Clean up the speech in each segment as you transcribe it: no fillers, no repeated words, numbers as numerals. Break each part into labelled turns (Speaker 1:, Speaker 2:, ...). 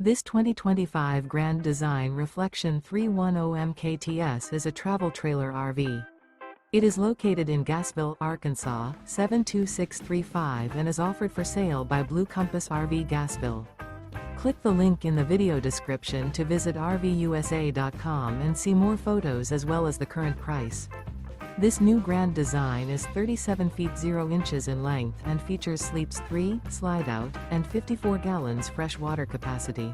Speaker 1: This 2025 Grand Design Reflection 310 MKTS is a travel trailer RV. It is located in Gassville, Arkansas, 72635 and is offered for sale by Blue Compass RV Gassville. Click the link in the video description to visit RVUSA.com and see more photos as well as the current price. This new Grand Design is 37 feet 0 inches in length and features sleeps 3, slide-out, and 54 gallons fresh water capacity.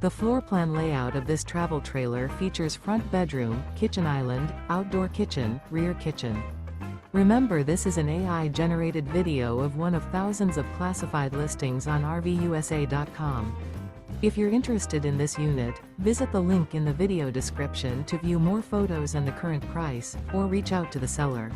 Speaker 1: The floor plan layout of this travel trailer features front bedroom, kitchen island, outdoor kitchen, rear kitchen. Remember, this is an AI-generated video of one of thousands of classified listings on RVUSA.com. If you're interested in this unit, visit the link in the video description to view more photos and the current price, or reach out to the seller.